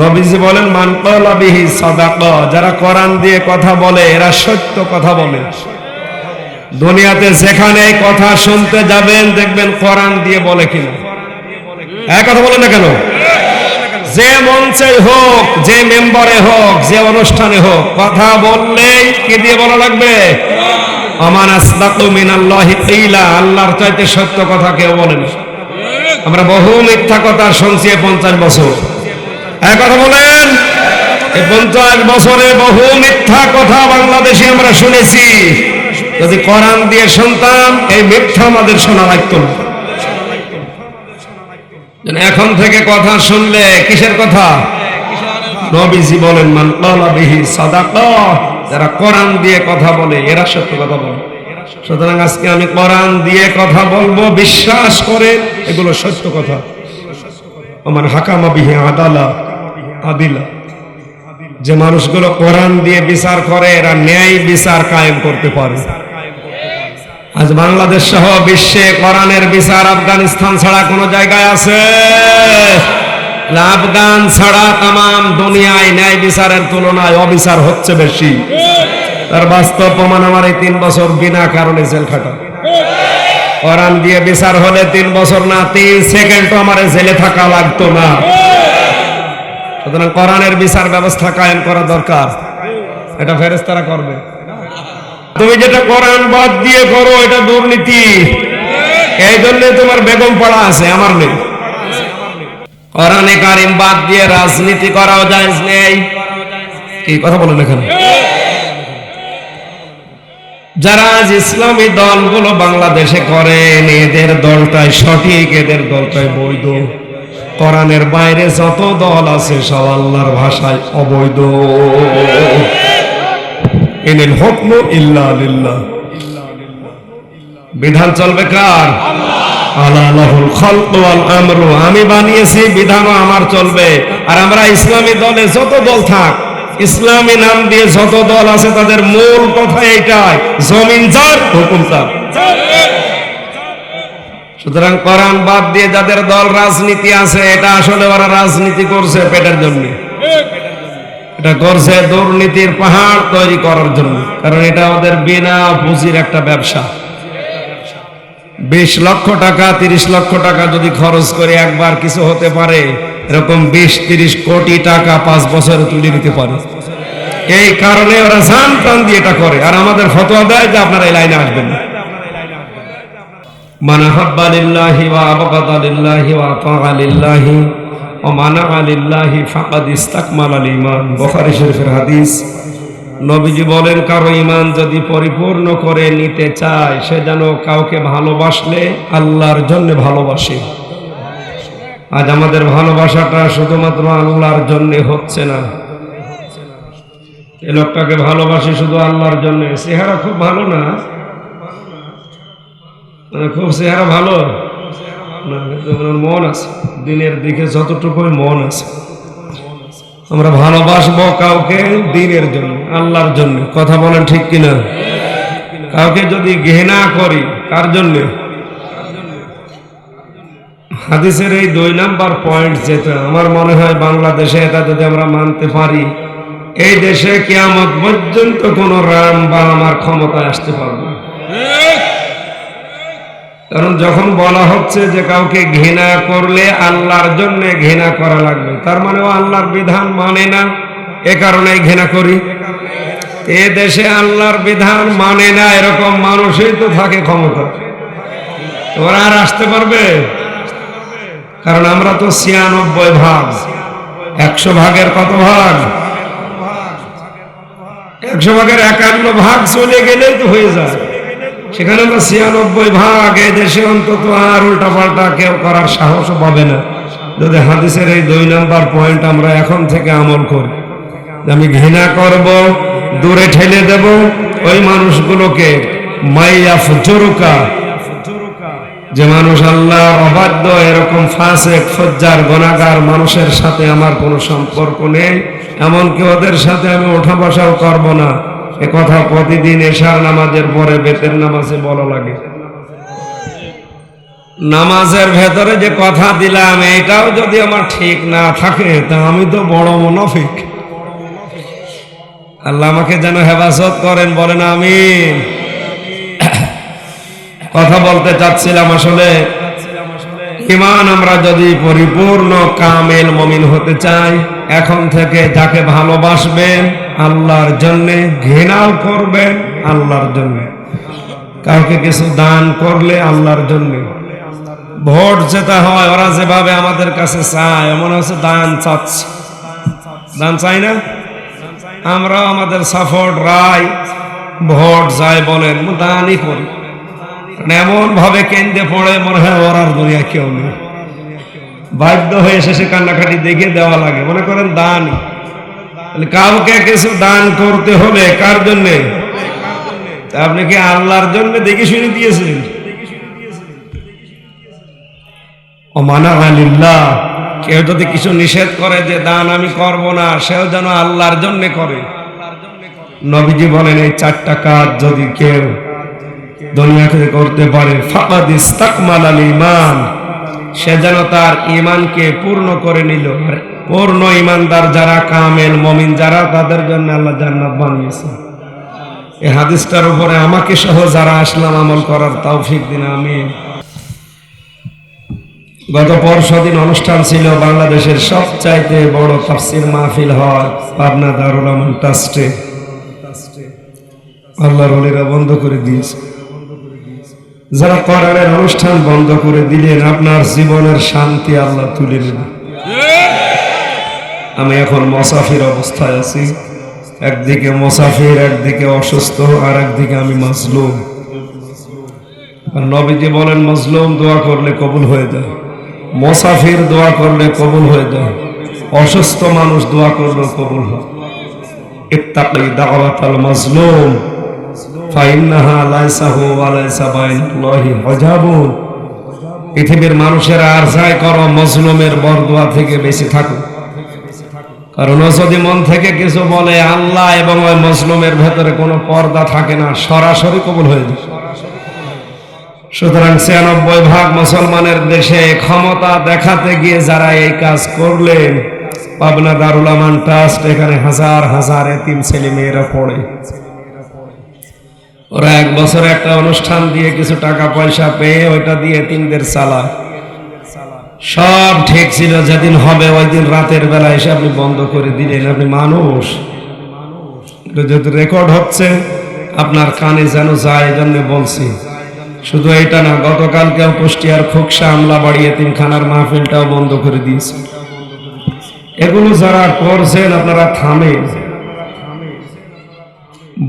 নবীজি বলেন মান ক্বালা বিহি সাদাকা, যারা কোরআন দিয়ে কথা বলে এরা সত্য কথা বলে। দুনিয়াতে যেখানে এই কথা শুনতে যাবেন দেখবেন কোরআন দিয়ে বলে কিনা। এক কথা বলেন না কেন? যে মঞ্চে হোক, যে মেম্বারে হোক, যে অনুষ্ঠানে হোক, কথা বললেই কি দিয়ে বলা লাগবে? আমান আসদাকু মিনাল্লাহি কিলা, আল্লাহর চাইতে সত্য কথা কেউ বলেন। আমরা বহু মিথ্যা কথা শুনছি 50 বছর। এক কথা বলেন, এই 50 বছরে বহু মিথ্যা কথা বাংলাদেশে আমরা শুনেছি। যদি কোরআন দিয়ে শুনতাম এই মিথ্যা আমাদের শোনা লাগতো না। এখন থেকে কথা শুনলে কিসের কথা? নবীজি বলেন মান ক্বালা বিহি সাদাকা, যারা কোরআন দিয়ে কথা বলে এরা সত্য কথা বলে। সুতরাং আজকে আমি কোরআন দিয়ে কথা বলবো, বিশ্বাস করে এগুলো সত্য কথা। আমার হাকামা বিহি আদালা আদিলা, যে মানুষগুলো কোরআন দিয়ে বিচার করে এরা ন্যায় বিচার কায়েম করতে পারে। আজ বাংলাদেশ সহ বিশ্বে কোরআনের বিচার আফগানিস্তান ছাড়া কোন জায়গায় আছে? আফগান ছাড়া তামাম দুনিয়ায় ন্যায় বিচারের তুলনায় অবিচার হচ্ছে বেশি। তার বাস্তব প্রমাণ আমার এই 3 বছর বিনা কারণে জেল খাটা। কোরআন দিয়ে বিচার হলে 3 বছর না, 3 সেকেন্ডও আমার জেলে থাকা লাগতো না। সুতরাং কোরআনের বিচার ব্যবস্থা কায়েম করা দরকার। এটা ফেরেশতারা করবে। তুমি যেটা কোরআন বাদ দিয়ে করো এটা দুর্নীতি। এই জন্য তোমার বেগম পড়া আছে, আমার নেই। কোরআনে কারিম বাদ দিয়ে রাজনীতি করাও জায়েজ নেই। কি কথা বলেন এখানে? যারা আজ ইসলামী দলগুলো বাংলাদেশে করেন এদের দলটাই সঠিক, এদের দলটাই বৈধ। কোরআনের বাইরে যত দল আছে সব আল্লাহর ভাষায় অবৈধ। ইনিল হুকমু ইল্লা লিল্লাহ, বিধান চলবে কার? আলা লাহুল খালকু ওয়াল আমরু, আমি বানিয়েছি, বিধানও আমার চলবে। আর আমরা ইসলামী দলে যত দল থাক, ইসলামী নাম দিয়ে যত দল আছে তাদের মূল কথা এইটাই, জমিন যার হুকুম তার। সুতরাং কোরআন বাদ দিয়ে যাদের দল রাজনীতি আছে এটা আসলে ওরা রাজনীতি করছে পেটের জন্য, এটা করছে দুর্নীতির পাহাড় তৈরি করার জন্য। কারণ এটা ওদের বিনা পুঁজির একটা ব্যবসা। 20 লক্ষ টাকা 30 লক্ষ টাকা যদি খরচ করে একবার কিছু হতে পারে, এরকম 20-30 কোটি টাকা 5 বছরে তুলে নিতে পারে। এই কারণে ওরা জান প্রাণ দিয়ে এটা করে। আর আমাদের ফতোয়া দেয় যে আপনারা এই লাইনে আসবেন না। মান হাব্বা লিল্লাহি ওয়া আবগাদা লিল্লাহি ওয়া আতাআ লিল্লাহি ওয়া মানাআ লিল্লাহি ফাকাদ ইসতাকমালাল ঈমান, বুখারী শরীফের হাদিস। নবীজি বলেন কারো ঈমান যদি পরিপূর্ণ করে নিতে চায় সে যেন কাউকে ভালোবাসলে আল্লাহর জন্য ভালোবাসে। আজ আমাদের ভালোবাসাটা শুধুমাত্র আল্লাহর জন্য হচ্ছে না। এই লোকটাকে ভালোবাসি শুধু আল্লাহর জন্য, চেহারা খুব ভালো না, খুব চেহারা ভালো না, মন আছে দিনের দিকে যতটুকুই মন আছে। আমরা ভালোবাসবো কাউকে দিনের জন্য, আল্লাহর জন্য। কথা বলেন ঠিক কিনা? কাউকে যদি ঘৃণা করি কার জন্য? হাদিসের এই 2 নাম্বার পয়েন্ট যেটা আমার মনে হয় বাংলাদেশে এটা যদি আমরা মানতে পারি, এই দেশে কিয়ামত পর্যন্ত কোন রাম বা আমার ক্ষমতায় আসতে পারবে। কারণ যখন বলা হচ্ছে যে কাউকে ঘৃণা করলে আল্লাহর জন্য ঘৃণা করা লাগবে, তার মানে ও আল্লাহর বিধান মানে না, এ কারণেই ঘৃণা করি। এ দেশে আল্লাহর বিধান মানে না এরকম মানুষই তো থাকে ক্ষমতা, ওরা আর আসতে পারবে? কারণ আমরা তো 96 ভাগ, 100 ভাগের কত ভাগ? 100 ভাগের 51 ভাগ চলে গেলেই তো হয়ে যায়। সেখানে আমরা 96 ভাগ, এই দেশে অন্তত আর উল্টা পাল্টা কেউ করার সাহস পাবে না যদি হাদিসের এই 2 নাম্বার পয়েন্ট আমরা এখন থেকে আমল করি। আমি ঘৃণা করব, দূরে ঠেলে দেব ওই মানুষগুলোকে। মাইয়া ফুজুরুকা, যে মানুষ আল্লাহর অবাধ্য, এরকম ফাসিক ফজ্জার গুনাহগার মানুষের সাথে আমার কোনো সম্পর্ক নেই, এমনকি ওদের সাথে আমি ওঠা বসাও করব না। এ কথা প্রতিদিন এশার নামাজের পরে বেতের নামাজে বলা লাগে। নামাজের ভেতরে যে কথা দিলাম এটাও যদি আমার ঠিক না থাকে তা আমি তো বড় মুনাফিক। আল্লাহ আমাকে যেন হেফাজত করেন, বলেন আমিন। কথা বলতে চাচ্ছিলাম আসলে ঈমান আমরা যদি পরিপূর্ণ কামেল মুমিন হতে চাই, এখন থেকে যাকে ভালোবাসবেন আল্লাহর জন্য, ঘৃণাও করবেন আল্লাহর জন্য, কাউকে কিছু দান করলে আল্লাহর জন্য। ভোট যেটা হয় ওরা যেভাবে আমাদের কাছে চায় মনে হচ্ছে দান চাচ্ছে, দান চাই না আমরা, আমাদের সাপোর্ট রায় ভোট যাই বলেন দানই করি, এমন ভাবে কেন্দ্রে পড়ে মনে হয় ওরার দুনিয়া কেউ নেই, বাধ্য হয়ে শেষে কান্নাকাটি দেখে দেওয়া লাগে, মনে করেন দানই। কাউকে কিছু দান করতে হলে কার জন্য? আপনি কি আল্লাহর জন্য দেখে শুনে দিয়েছেন? ও মানা আলিল্লাহ, কেউ যদি কিছু নিষেধ করে যে দান আমি করব না, সেও যেন আল্লাহর জন্য করে। নবীজি বলেন এই চারটা কাজ যদি কেউ দুনিয়াতে করতে পারে ফাকাদ ইস্তাকমালাল ঈমান, সে যেন তার ঈমানকে পূর্ণ করে নিল। পূর্ণ ঈমানদার যারা, কামেল মুমিন যারা, তাদের জন্য আল্লাহ জান্নাত বানিয়েছে। এই হাদিসটার উপরে আমাকে সহ যারা আসলাম আমল করার তৌফিক দিন, আমিন। গত পরশুদিন অনুষ্ঠান ছিল বাংলাদেশের সবচাইতে বড় তাফসীর মাহফিল হয় পাবনা দারুল আমান ট্রাস্টে। আল্লাহর ওলিরা বন্ধ করে দিয়েছে। যারা কোরআনের অনুষ্ঠান বন্ধ করে দিলেন, আপনার জীবনের শান্তি আল্লাহ তুলে নেবেন। আমি এখন মুসাফির অবস্থায় আছি, একদিকে মুসাফির, একদিকে অসুস্থ, আর একদিকে আমি মাজলুম। আর নবীজি বলেন মাজলুম দোয়া করলে কবুল হয়ে যায়, মুসাফির দোয়া করলে কবুল হয়ে যায়, অসুস্থ মানুষ দোয়া করলে কবুল হয়। ইত্তাকি দাওয়াতাল মাজলুম ফাইন্নাহা লাইসাহু ওয়া লাইসা বাইনাল্লাহি হিজাবুন। পৃথিবীর মানুষেরা আর যাই করো, মাজলুমের বরদোয়া থেকে বেঁচে থাকো, কারণ ও যদি মন থেকে কিছু বলে আল্লাহ এবং ওই মাজলুমের ভেতরে কোনো পর্দা থাকে না, সরাসরি কবুল হয়ে যায়। সুতরাং ৯৬% মুসলমানের দেশে ক্ষমতা দেখাতে গিয়ে যারা এই কাজ করলেন, পাবনা দারুল আমান ট্রাস্ট, এখানে হাজার হাজার এতিম ছেলে মেয়েরা পড়ে। ওরা এক বছর একটা অনুষ্ঠান দিয়ে কিছু টাকা পয়সা পেয়ে ওইটা দিয়ে এতিমদের চালায়। সব ঠিক ছিল, যেদিন হবে ওই দিন রাতের বেলা এসে আপনি বন্ধ করে দিলেন। আপনি মানুষ, যদি রেকর্ড হচ্ছে আপনার কানে যেন যায়, এই জন্য বলছি। শুধু এইটা না, গতকালকেও কুষ্টিয়ার খোকসা আমলা বাড়ি এতিমখানার মাহফিলটাও বন্ধ করে দিয়েছে। এগুলো যারা করছেন আপনারা থামেন।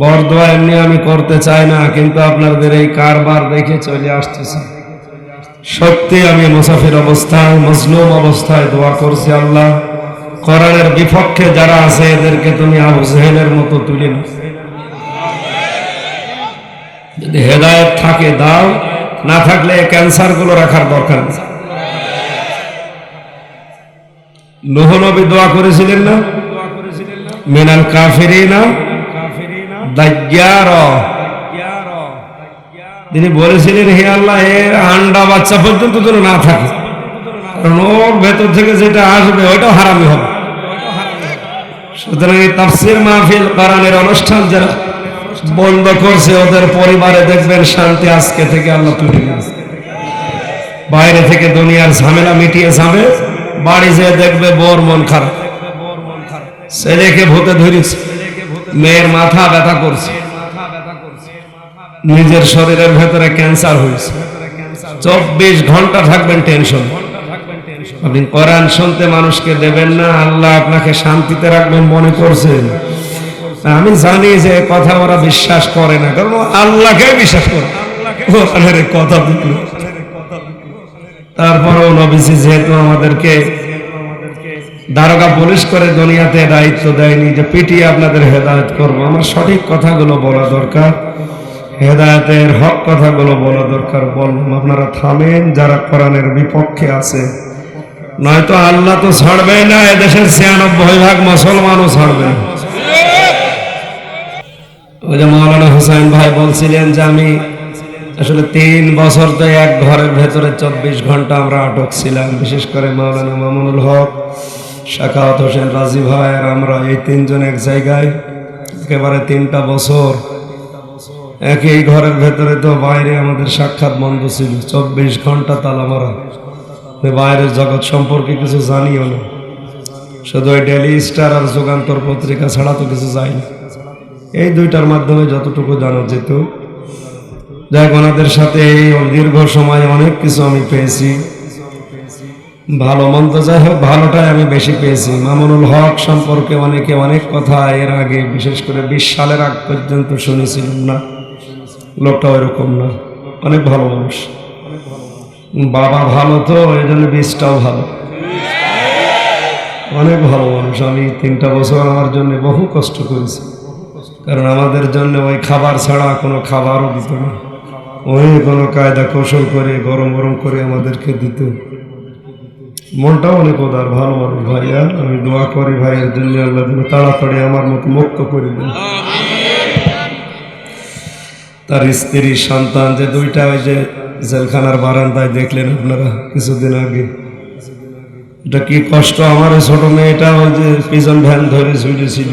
বরদোয়া এমনি আমি করতে চাই না, কিন্তু আপনাদের এই কারবার দেখে চলে আসতেছে। সত্যি আমি মুসাফির অবস্থায়, মজলুম অবস্থায় দোয়া করছি, আল্লাহ কোরআনের বিপক্ষে যারা আছে এদেরকে তুমি আবু জেহেলের মতো তুলে নাও। যদি হেদায়েত থাকে দাও, না থাকলে ক্যান্সার গুলো রাখার দরকার নেই। নূহ নবী দোয়া করেছিলেন না, মিনাল কাফিরিনা দাজ্জার, তিনি বলেছিলেন হে আল্লাহ এর আন্ডা বাচ্চা পর্যন্ত যেন না থাকে, কারণ ওর ভেতর থেকে যেটা আসবে ওইটাও হারামি হবে। সুতরাং এই তাফসীর মাহফিল, কোরআনের অনুষ্ঠান যারা বন্ধ করছে ওদের পরিবারে দেখবেন শান্তি আজকে থেকে আল্লাহ তুলে নেবে। বাইরে থেকে দুনিয়ার ঝামেলা মিটিয়ে যাবে, বাড়ি যেয়ে দেখবে বউর মন খারাপ, ছেলেকে ভূতে ধরেছে, মেয়ের মাথা ব্যথা করছে, নিজের শরীরের ভেতরে ক্যান্সার হয়েছে। 24 ঘন্টা থাকবেন টেনশন। আপনি কোরআন শুনতে মানুষকে দেবেন না, আল্লাহ আপনাকে শান্তিতে রাখবেন মনে করছেন। আমি জানি যে কথা ওরা বিশ্বাস করে না, কারণ আল্লাহকে বিশ্বাস করে কথা। তারপরেও নবীজি যেহেতু আমাদেরকে দারোগা পুলিশ করে দুনিয়াতে দায়িত্ব দেয়নি যে পিটিয়ে আপনাদের হেদায়েত করবো, আমার সঠিক কথাগুলো বলা দরকার, হেদায়েতের হক কথাগুলো বলা দরকার। বললাম আপনারা থামেন যারা কোরআনের বিপক্ষে আছে, নয়তো আল্লাহ তো ছাড়বে না, এদেশের ৯৬% মুসলমানও ছাড়বে না। ওই যে মাওলানা হুসাইন ভাই বলছিলেন যে আমি আসলে 3 বছর তো এক ঘরের ভেতরে 24 ঘন্টা আমরা আটক ছিলাম, বিশেষ করে মাওলানা মামুনুল হক, শাখাওয়াত হোসেন রাজি ভাই আর আমরা, এই 3 জন এক জায়গায় একেবারে 3টা বছর একই ঘরের ভেতরে। তো বাইরে আমাদের সাক্ষাৎ বন্ধ ছিল, 24 ঘন্টা তালা মারা। বাইরের জগৎ সম্পর্কে কিছু জানিও না, শুধু ওই ডেলি স্টার আর যুগান্তর পত্রিকা ছাড়া তো কিছু যায়নি। এই দুইটার মাধ্যমে যতটুকু জানা যেত। যাই ওনাদের সাথে এই দীর্ঘ সময় অনেক কিছু আমি পেয়েছি, ভালো মন্দ। যাই হোক, ভালোটাই আমি বেশি পেয়েছি। মামুনুল হক সম্পর্কে অনেকে অনেক কথা এর আগে, বিশেষ করে 20 সালের আগ পর্যন্ত শুনেছিলাম না। লোকটা ওইরকম না, অনেক ভালো মানুষ। বাবা ভালো তো এই জন্য বীজটাও ভালো, অনেক ভালো মানুষ। আমি 3টা বছর আমার জন্য বহু কষ্ট করেছি, কারণ আমাদের জন্য ওই খাবার ছাড়া কোনো খাবারও দিত না। ওই কোনো কায়দা কৌশল করে গরম গরম করে আমাদেরকে দিত। মনটাও অনেক উদার, ভালো মানুষ ভাইয়া। আমি দোয়া করি ভাইয়ের জন্য আল্লাহ যেন তাড়াতাড়ি আমার মতো মুক্ত করে দেন। তার স্ত্রী সন্তান যে 2টা, ওই যে জেলখানার বারান্দায় দেখলেন আপনারা কিছুদিন আগে, এটা কি কষ্ট। আমার ছোট মেয়েটা ওই যে পিজন ভ্যান ধরে ঝুলেছিল।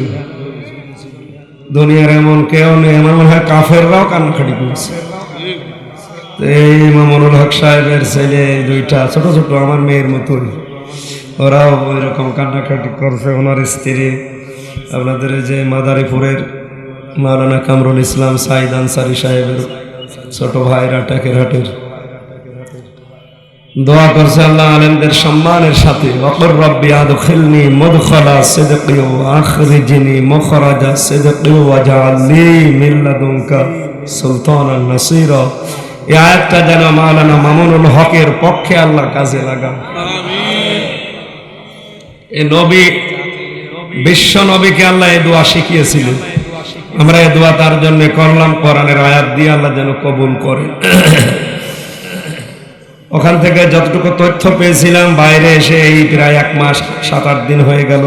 দুনিয়ার এমন কেউ নেই, আমার মনে হয় কাফেররাও কান্নাকাটি করেছে। এই মামুনুল হক সাহেবের ছেলে 2টা ছোট ছোট আমার মেয়ের মতোই, ওরাও ওই রকম কান্নাকাটি করছে। ওনার স্ত্রী আপনাদের যে মাদারীপুরের মাওলানা কামরুল ইসলাম সাইদ আনসারী সাহেবের ছোট ভাইরা টেকেরহাটের, দোয়া করছে আল্লাহ আলেমদের সম্মানের সাথে, ওয়াকুর রব্বি আদখিলনি মুদখালা সিদকি ওয়া আখরিজনি মুখরাজা সিদকি ওয়াজআলনি মিন লাদুনকা সুলতানান নাসীরা। এই আয়াতটা যেন মাওলানা মামুনুল হকের পক্ষে আল্লাহ কাজে লাগান। আমিন। এই নবী, বিশ্ব নবীকে আল্লাহ এই দোয়া শিখিয়েছিলেন, আমরা এই দোয়া তার জন্য করলাম। কোরআনের আয়াত দিয়ে আল্লাহ যেন কবুল করে। ওখান থেকে যতটুকু তথ্য পেয়েছিলাম, বাইরে এসে এই প্রায় 1 মাস 7-8 দিন হয়ে গেল,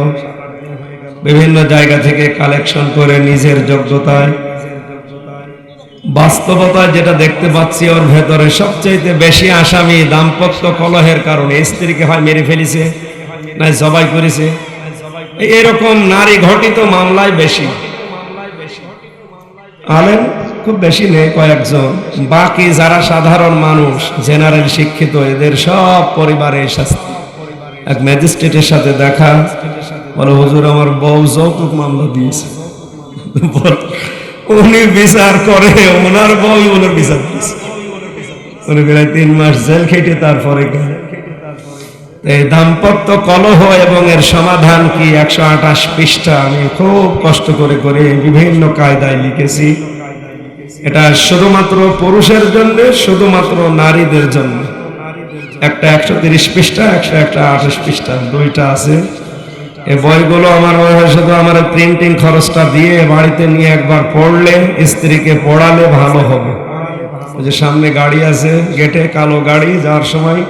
বিভিন্ন জায়গা থেকে কালেকশন করে নিজের যোগ্যতায় বাস্তবতা যেটা দেখতে পাচ্ছি, ওর ভেতরে সবচেয়ে বেশি আসামি দাম্পত্য কলহের কারণে স্ত্রীকে হয় মেরে ফেলেছে, না জবাই করেছে। এরকম নারী ঘটিত মামলায় বেশি। আলেম খুব বেশি নেই, কয়েকজন। বাকি যারা সাধারণ মানুষ, জেনারেল শিক্ষিত, এদের সব পরিবারে শাস্তি। এক ম্যাজিস্ট্রেটের সাথে দেখা, বলে হুজুর আমার বউ যৌতুক মামলা দিয়েছে। উনি বিচার করে, ওনার বউ ওনার বিচার দিয়েছে। উনি প্রায় 3 মাস জেল খেটে তারপরে গেল। এই দাম্পত্য কলহ এবং এর সমাধান কি 128 পৃষ্ঠা আমি খুব কষ্ট করে করে বিভিন্ন কায়দায় লিখেছি। এটা শুধুমাত্র পুরুষের জন্য, শুধুমাত্র নারীদের জন্য। একটা 130 পৃষ্ঠা, একটা 28 পৃষ্ঠা, 2টা আছে। এই বইগুলো আমার মনে হয় শুধু আমার প্রিন্টিং খরচটা দিয়ে বাড়িতে নিয়ে একবার পড়লে, স্ত্রীকে পড়ালে ভালো হবে। ওই যে সামনে গাড়ি আছে গেটে, কালো গাড়ি, যাওয়ার সময়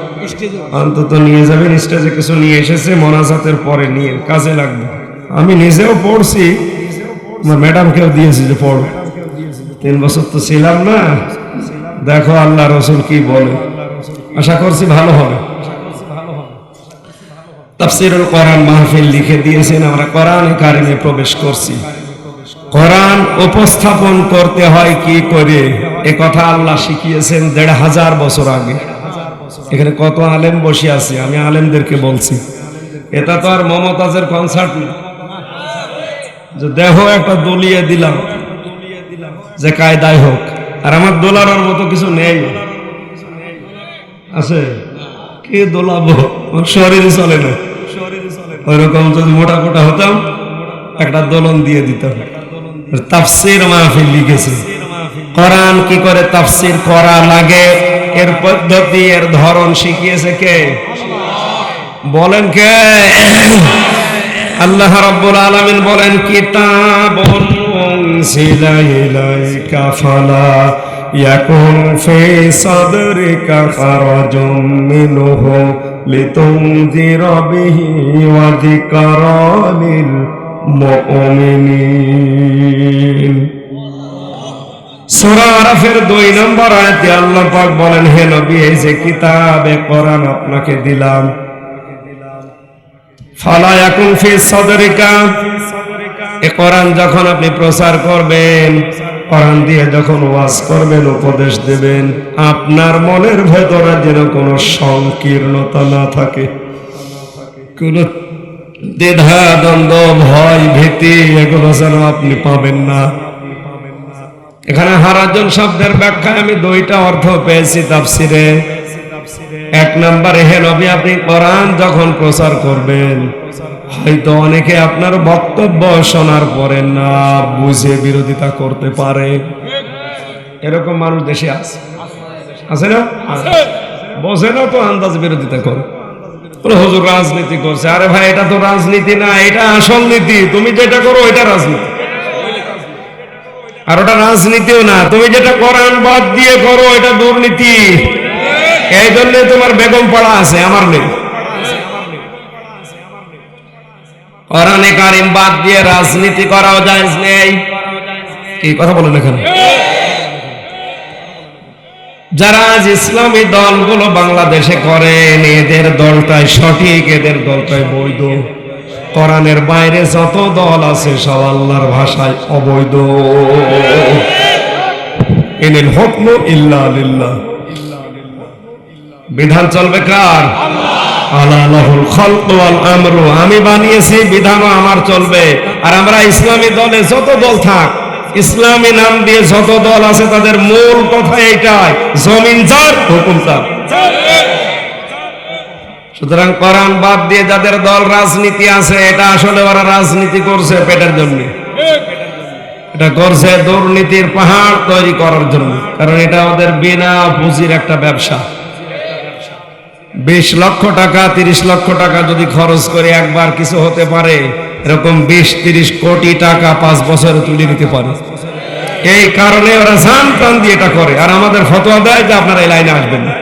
অন্তত নিয়ে যাবেন। স্টেজে কিছু নিয়ে এসেছে, মোনাজাতের পরে নিয়ে কাজে লাগবে। আমি নিজেও পড়ছি, আমার ম্যাডামকেও দিয়েছি যে পড়। 3 বছর তো ছিলাম না, দেখো আল্লাহ রসুল কি বলে। আশা করছি ভালো হবে। তাফসীরুল কোরআন মাহফিল লিখে দিয়েছেন, আমরা কোরআন কারিমে প্রবেশ করছি। কোরআন উপস্থাপন করতে হয় কি করে, এ কথা আল্লাহ শিখিয়েছেন 1500 বছর আগে। এখানে কত আলেম বসে আছে, আমি আলেমদেরকে বলছি, এটা তো আর মমতাজের কনসার্ট না যে দেহ একটা দলিয়ে দিলাম যে কায়দায় হোক। আর আমার দোলানোর মতো কিছু নেই, আছে কি দোলাবো, শরীরে চলে না। ওইরকম যদি মোটা মোটা হতাম, একটা দোলন দিয়ে দিতাম। তাফসীর মাহফিল লিখেছে, কোরআন কি করে তাফসীর করা লাগে, এর পদ্ধতি, এর ধরন শিখিয়েছে কে? বলেন কে? আল্লাহ রাব্বুল আলামিন বলেন, কিতাবুন উনজিলা ইলাইকা ফালা ইয়াকুন ফি সাদরিকা হারাজুম মিনহু লিতুনযিরা বিহি ওয়া যিকরা লিল মুমিনিন। সূরা আরাফের 2 নম্বর আয়াতে আল্লাহ পাক বলেন, হে নবী, এই যে কিতাবে কোরআন আপনাকে দিলাম, ফালা ইয়াকুন ফি সাদরিকা, এই কোরআন যখন আপনি প্রচার করবেন, কোরআন দিয়ে যখন ওয়াজ করবেন, উপদেশ দেবেন, আপনার মনের ভেতরে যেন কোনো সংকীর্ণতা না থাকে, কোনো দ্বিধা দ্বন্দ্ব ভয় ভীতি এগুলো যেন আপনি পাবেন না। এখানে হারাজন শব্দের ব্যাখ্যায় আমি 2টা অর্থ পেয়েছি তাফসিরে। 1 নম্বরে, হে নবী, আপনি কোরআন যখন প্রচার করবেন, হয়তো অনেকে আপনার বক্তব্য শোনার পরে না বুঝে বিরোধিতা করতে পারে। এরকম মানুষ দেশে আছে না? বোঝে না তো আন্দাজ বিরোধিতা করে, হুজুর রাজনীতি করছে। আরে ভাই, এটা তো রাজনীতি না, এটা আসল নীতি। তুমি যেটা করো এটা রাজনীতি, আর ওটা রাজনীতিও না। তুমি যেটা কোরআন বাদ দিয়ে করো এটা দুর্নীতি। এই জন্য তোমার বেগম পাড়া আছে, আমার নেই। কোরআনে কারিম বাদ দিয়ে রাজনীতি করাও জায়েজ নেই। কি কথা বলেন এখানে? যারা আজ ইসলামী দলগুলো বাংলাদেশে করেন, এদের দলটাই সঠিক, এদের দলটাই বৈধ। কোরআনের বাইরে যত দল আছে সব আল্লাহর ভাষায় অবৈধ। ইনিল হুকমু ইল্লা লিল্লাহ, বিধান চলবে কার? আলা লাহুল খালকু ওয়াল আমরু, আমি বানিয়েছি, বিধানও আমার চলবে। আর আমরা ইসলামী দলে যত দল থাক, ইসলামী নাম দিয়ে যত দল আছে, তাদের মূল কথা এইটাই, জমিন যার, হুকুম তার। সুতরাং কোরআন বাদ দিয়ে যাদের দল রাজনীতি আছে, এটা আসলে ওরা রাজনীতি করছে পেটের জন্য, এটা করছে দুর্নীতির পাহাড় তৈরি করার জন্য। কারণ এটা ওদের বিনা পুঁজির একটা ব্যবসা। 20 লক্ষ টাকা 30 লক্ষ টাকা যদি খরচ করে একবার কিছু হতে পারে, এরকম 20-30 কোটি টাকা 5 বছরে তুলে নিতে পারে। এই কারণে ওরা জান প্রাণ দিয়ে এটা করে। আর আমাদের ফতোয়া দেয় যে আপনারা এই লাইনে আসবেন না।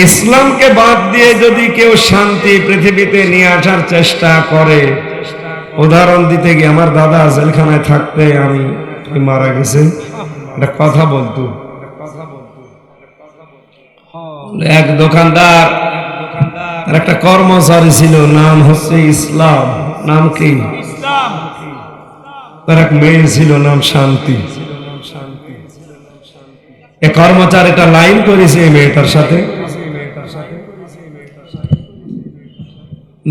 ইসলামকে বাদ দিয়ে যদি কেউ শান্তি পৃথিবীতে নিয়ে আসার চেষ্টা করে, উদাহরণ দিতে গিয়ে, আমার দাদা জেলখানায় থাকতে আমি মারা গেছে, একটা কথা বলতো। এক দোকানদার, তার একটা কর্মচারী ছিল, নাম হচ্ছে ইসলাম। নাম কি? তার এক মেয়ে ছিল, নাম শান্তি। এই কর্মচারীটা লাইন করেছে এই মেয়েটার সাথে।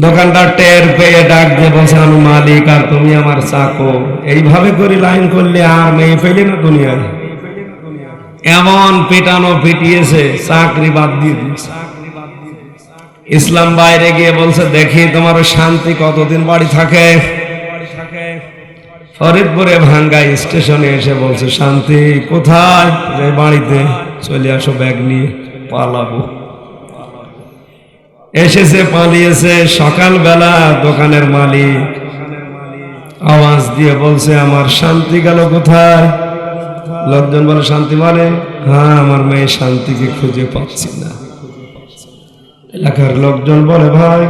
দোকানদার টের পেয়ে ডাক দিয়ে বলছে, আমি মালিক আর তুমি আমার চাকর। এইভাবে করে লাইন করলে আর মেয়ে পেলে না দুনিয়ায়। এমন পেটানো পিটিয়েছে, চাকরি বাদ দিয়ে দিয়েছে। ইসলাম বাইরে গিয়ে বলছে, দেখি তোমার শান্তি কতদিন বাড়ি থাকে। ফরিদপুরে ভাঙ্গা স্টেশনে এসে বলছে, শান্তি কোথায়? যে বাড়িতে। চলে আসো, ব্যাগ নিয়ে পালাবো। এসেছে, পালিয়েছে। সকালবেলা দোকানের মালিক আওয়াজ দিয়ে বলছে, আমার শান্তি গেল কোথায়? লোকজন বলে, শান্তি মানে? হ্যাঁ, আমার মেয়ে শান্তিকে খুঁজে পাচ্ছি না। এলাকার লোকজন বলে, ভাই,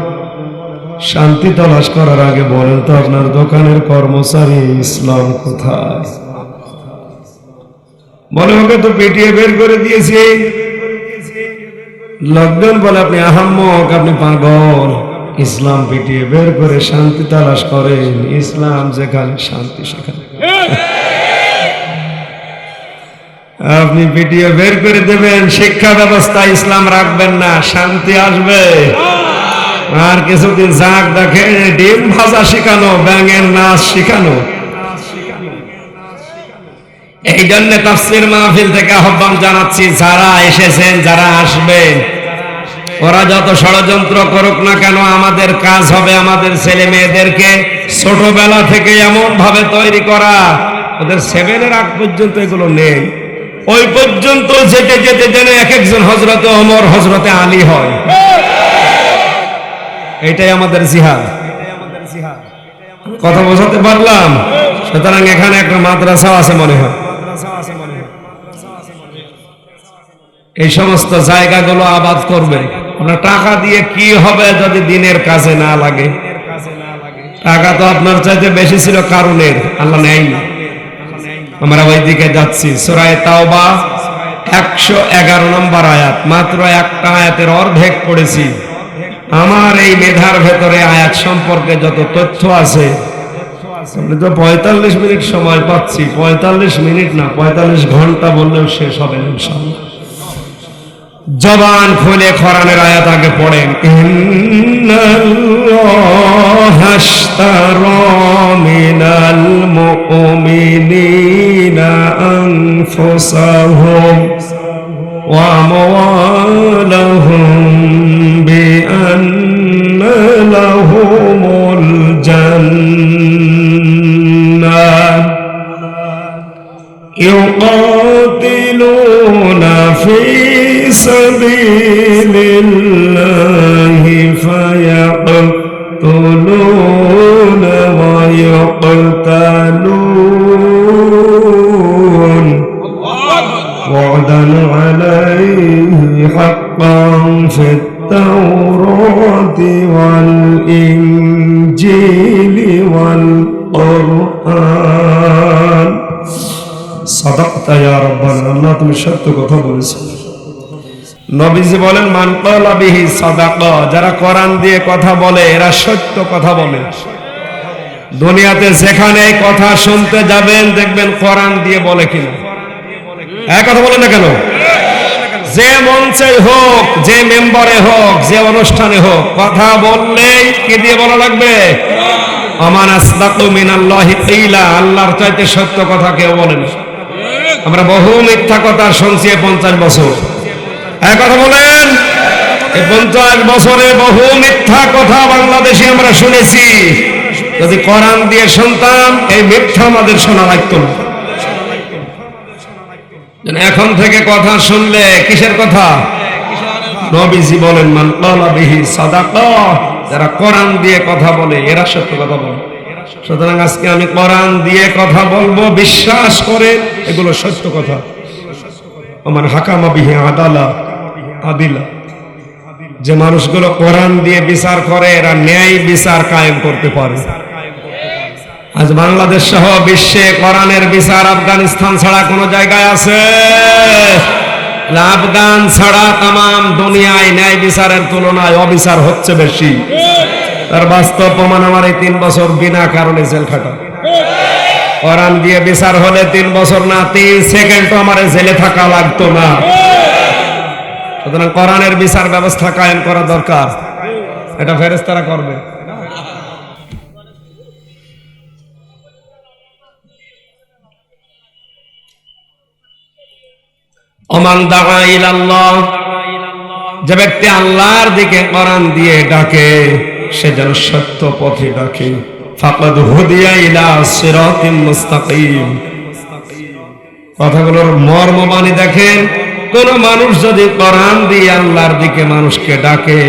শান্তি তলাশ করার আগে বলেন তো আপনার দোকানের কর্মচারী ইসলাম কোথায়? বলে, ওকে তো পিটিয়ে বের করে দিয়েছি। লোকজন বলে, আপনি আহাম্মক, আপনি পাগল। ইসলাম পিটিয়ে বের করে শান্তি তালাশ করেন? ইসলাম যেখানে শান্তি সেখানে। আপনি পিটিয়ে বের করে দেবেন, শিক্ষা ব্যবস্থা ইসলাম রাখবেন না, শান্তি আসবে? আর কিছুদিন জাগ দেখে ডিম ভাজা শিখানো, ব্যাঙের নাচ শিখানো। এই জন্য তাফসীর মাহফিল থেকে আহ্বান জানাচ্ছি, যারা এসেছেন, যারা আসবেন, ওরা যত ষড়যন্ত্র করুক না কেন, আমাদের কাজ হবে আমাদের ছেলে মেয়েদেরকে ছোটবেলা থেকে এমন ভাবে তৈরি করা, ওদের 7-এর আগ পর্যন্ত এগুলো নেই। ওই পর্যন্ত যেতে যেতে যেন এক একজন হযরতে ওমর, হযরতে আলী হয়। এটাই আমাদের জিহাদ। কথা বোঝাতে পারলাম? সুতরাং এখানে একটা মাদ্রাসা আছে মনে হয়। এই সমস্ত জায়গাগুলো আবাদ করবে। আপনার টাকা দিয়ে কি হবে যদি দিনের কাজে না লাগে? টাকা তো আপনার চাইতে বেশি ছিল কারণের, আল্লাহ নেয়নি। আমরা ওইদিকে যাচ্ছি। সূরা তাওবা 111 নম্বর আয়াত, মাত্র একটা আয়াতের অর্ধেক পড়েছি। আমার এই মেধার ভেতরে আয়াত সম্পর্কে যত তথ্য আছে, আমি তো 45 মিনিট সময় পাচ্ছি। 45 মিনিট না, 45 ঘন্টা বললেও শেষ হবে না ইনশাআল্লাহ। জবান খুলে কোরআনের আয়াত আগে পড়েন। ইন্নাল্লাহা আশতারা মিনাল মুমিনিনা আনফুসাহুম ওয়া আমওয়ালাহুম বিআন্না লাহুমুল জান্নাহ ইউকাতিলুনা ফি সাবিলিল্লাহি ফায়াকতুলুনা ওয়া ইউকতালুন ওয়াদান আলাইহি হাক্কান ফিত তাওরাতি ওয়াল ইনজিলি ওয়াল কুরআন। সাদাকতা ইয়া রাব্বানা, আল্লাহ তুমি সত্য কথা বলেছো। নবীজি বলেন, মান ক্বালা বিহি সাদাকা, যারা কোরআন দিয়ে কথা বলে এরা সত্য কথা বলে। দুনিয়াতে যেখানে কথা শুনতে যাবেন দেখবেন কোরআন দিয়ে বলে কিনা। এক কথা বলেন না কেন? যে মঞ্চে হোক, যে মেম্বারে হোক, যে অনুষ্ঠানে হোক, কথা বললেই কি দিয়ে বলা লাগবে? আমান আসদাকু মিনাল্লাহি কিলা, আল্লাহর চাইতে সত্য কথা কেউ বলে না। আমরা বহু মিথ্যা কথা শুনছি 50 বছর। এক কথা বলেন, এই 50 বছরে বহু মিথ্যা কথা বাংলাদেশে আমরা শুনেছি। যদি কোরআন দিয়ে শুনতাম এই মিথ্যা আমাদের শোনা লাগতো না। এখন থেকে কথা শুনলে কিসের কথা? নবীজি বলেন, মান ক্বালা বিহি সাদাকা, যারা কোরআন দিয়ে কথা বলে এরা সত্য কথা বলে। সুতরাং আজকে আমি কোরআন দিয়ে কথা বলবো, বিশ্বাস করে এগুলো সত্য কথা। আমার হাকামা বিহি আদিলা, যে মানুষগুলো কোরআন দিয়ে বিচার করে এরা ন্যায় বিচার কায়েম করতে পারে। আজ বাংলাদেশ সহ বিশ্বে কোরআনের বিচার আফগানিস্তান ছাড়া কোন জায়গায় আছে? আফগান ছাড়া তাম দুনিয়ায় ন্যায় বিচারের তুলনায় অবিচার হচ্ছে বেশি। তার বাস্তব প্রমাণ আমার এই 3 বছর বিনা কারণে জেল খাটা। কোরআন দিয়ে বিচার হলে 3 বছর না, 3 সেকেন্ড আমার জেলে থাকা লাগতো না। সুতরাং কোরআনের বিচার ব্যবস্থা কায়েম করা দরকার। এটা ফেরেশতারা করবে। ওমান দাআ ইলাল্লাহ, যে ব্যক্তি আল্লাহর দিকে কোরআন দিয়ে ডাকে সে যেন সত্য পথে ডাকে। ফাকাদ হুদিয়া ইলা সিরাতিম মুস্তাকিম। কথাগুলোর মর্মবাণী দেখেন। কোন মানুষ যদি কোরআন দিয়ে আল্লাহর দিকে মানুষকে ডাকে,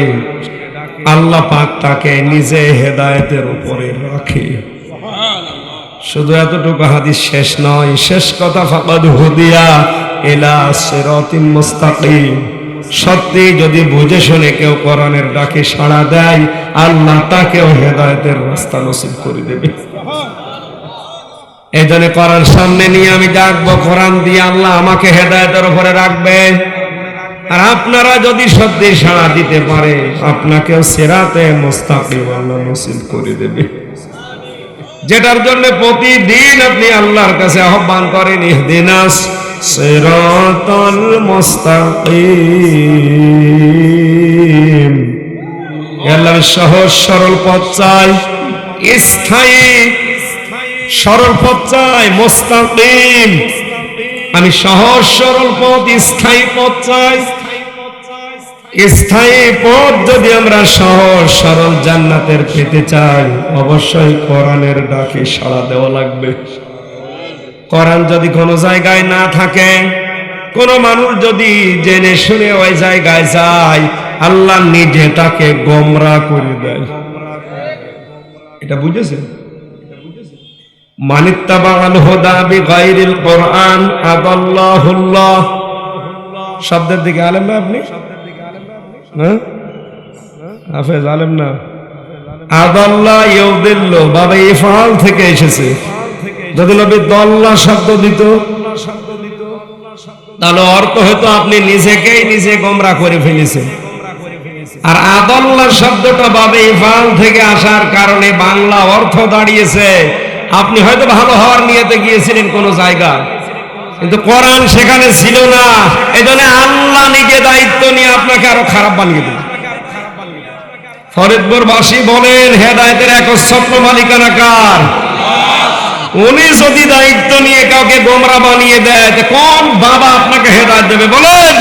আল্লাহ পাক তাকে নিজে হেদায়েতের উপরে রাখে। শুধু এতটুকু হাদিস শেষ নয়, শেষ কথা ফাকাদ হুদিয়া ইলা সিরাতিম মুস্তাকিম। সত্যি যদি বুঝে শুনে কেউ কোরআনের ডাকে সাড়া দেয়, আল্লাহ তাকেও হেদায়েতের রাস্তা নসিব করে দেবে। এই জন্য কোরআন সামনে নিয়ে আমি ডাকবো, কোরআন দিয়ে আল্লাহ আমাকে হেদায়েতের উপরে রাখবে। আর আপনারা যদি সত্যি সাড়া দিতে পারে, আপনাকেও সিরাতে মুস্তাকিম আল্লাহ নসিব করে দেবে। যেটার জন্য প্রতিদিন আপনি আল্লাহর কাছে আহ্বান করেন, ইহদিনাস সিরাতাল মুস্তাকিম। আল্লাহ সহজ সরল পথ চাই, স্থায়ী সরল পথ চাই, মুস্তাকিম। আমি সহজ সরল পথ, স্থায়ী পথ চাই। স্থায়ী পথ যদি আমরা সহজ সরল জান্নাতের পেতে চাই, অবশ্যই কোরআনের ডাকে সাড়া দেওয়া লাগবে। কোরআন যদি কোনো জায়গায় না থাকে, কোন মানুষ যদি জেনে শুনে ওই জায়গায় যায়, আল্লাহ নিজে তাকে গোমরাহ করে দেয়। এটা বুঝেছেন? মানিত্তাবাল হুদা বিগাইরিল কোরআন আদাল্লাহুল্লাহ। শব্দের দিকে আলেম না আপনি? হ্যাঁ, হাফেজ আলেম না? আদাল্লাহ ইউদিল্লু, বাবা ইফআল থেকে এসেছে। যদি নবী দল্লা শব্দ দিত তাহলে অর্থ হয়তো আপনি নিজেকেই নিজে গোমরা করে ফেলেছেন। আর আদল্লা শব্দটা বাবে ইফাল থেকে আসার কারণে বাংলা অর্থ দাঁড়িয়েছে আপনি হয়তো ভালো হওয়ার নিয়তে গিয়েছিলেন কোন জায়গা, কিন্তু কোরআন সেখানে ছিল না। এজন্য আল্লাহ নিজে দায়িত্ব নিয়ে আপনাকে আরো খারাপ বানিয়ে দিল। ফরিদপুরবাসী বলেন, হেদায়েতের একচ্ছত্র মালিকানা কার? উনি যদি দায়িত্ব নিয়ে কাউকে গোমরা বানিয়ে দেয়, কোন বাবা আপনাকে হেদায়েত দেবে বলেন?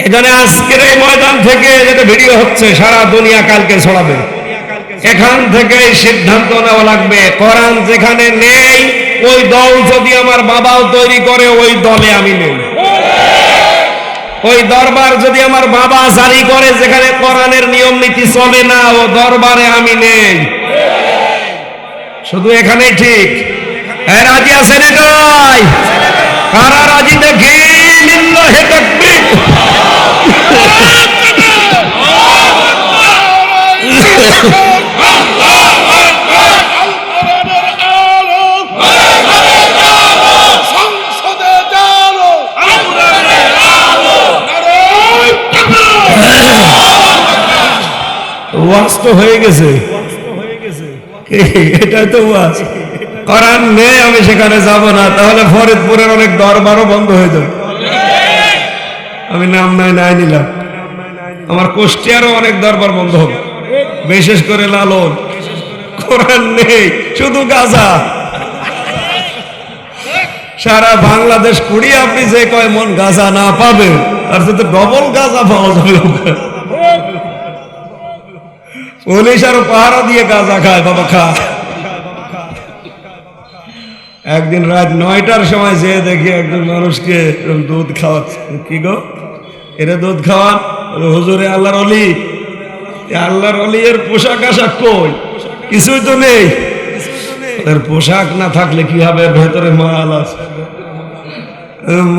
এজন্য আজকের এই ময়দান থেকে যেটা ভিডিও হচ্ছে সারা দুনিয়া কালকে ছড়াবে। এখান থেকে সিদ্ধান্ত নেওয়া লাগবে, কোরআন যেখানে নেই ওই দল যদি আমার বাবাও তৈরি করে ওই দলে আমি নেই। ওই দরবার যদি আমার বাবা জারি করে যেখানে কোরআনের নিয়ম নীতি চলে না, ও দরবারে আমি নেই। শুধু এখানেই ঠিক। রাজি আছেন? এটাই কারা রাজি দেখি? লিল্লাহি তাকবীর। ওয়াজ তো হয়ে গেছে, এটা তো ওয়াজ। কোরআন নেই আমি সেখানে যাব না, তাহলে ফরিদপুরের অনেক দরবারও বন্ধ হয়ে যাবে। আমি নাম নাই নিলাম, আমার কুষ্টিয়ারও অনেক দরবার বন্ধ হবে, বিশেষ করে লালন। কোরআন নেই, শুধু গাঁজা। সারা বাংলাদেশ কুড়িয়ে আপনি যে কয় মন গাঁজা না পাবে, আর তো ডবল গাঁজা পাওয়া যাবে। পুলিশ আরো পাহারা দিয়ে গাঁজা খায়, বাবা খা। একদিন রাত 9টার সময় যে দেখি একজন মানুষকে দুধ খাওয়াচ্ছে। কি গো, এরা দুধ খাওয়ান? হুজুরে আল্লাহর অলি। আল্লাহর অলি এর পোশাক আশাক কই? কিছুই তো নেই। এর পোশাক না থাকলে কি হবে? ভেতরে মাল আছে,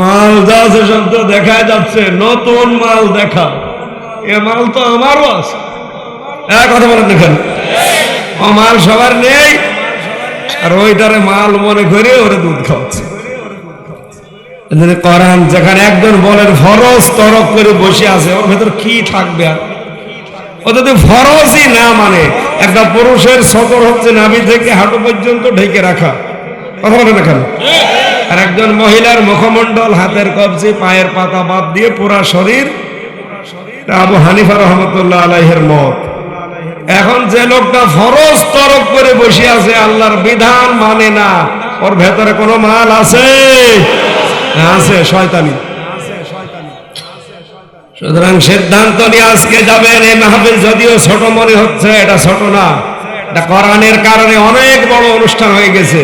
মাল যা আছে সব তো দেখা যাচ্ছে। নতুন মাল দেখা, এ মাল তো আমারও আছে। কথা বলেন দেখেন, ও মাল সবার নেই, আর ওইটারে মাল মনে করে ওরে দুধ খাওয়াচ্ছে। কোরআন যেখানে একজন বলেন ফরজ তরক করে বসে আছে, ওর ভেতর কি থাকবে? আর ও যদি ফরজই না মানে, একটা পুরুষের সতর হচ্ছে নাভি থেকে হাঁটু পর্যন্ত ঢেকে রাখা। কথা বলেন এখানে। আর একজন মহিলার মুখমণ্ডল, হাতের কবজি, পায়ের পাতা বাদ দিয়ে পুরা শরীর। আবু হানিফা রহমতুল্লাহ আলাইহির মত। এখন যে লোকটা ফরজ তরক করে বসে আছে, আল্লাহর বিধান মানে না, ওর ভেতরে কোনো মাল আছে? আছে, শয়তানি। সুতরাং সিদ্ধান্ত নিয়ে আজকে যাবেন। এই মাহফিল যদিও ছোট মনে হচ্ছে, এটা ছোট না, এটা কোরআনের কারণে অনেক বড় অনুষ্ঠান হয়ে গেছে।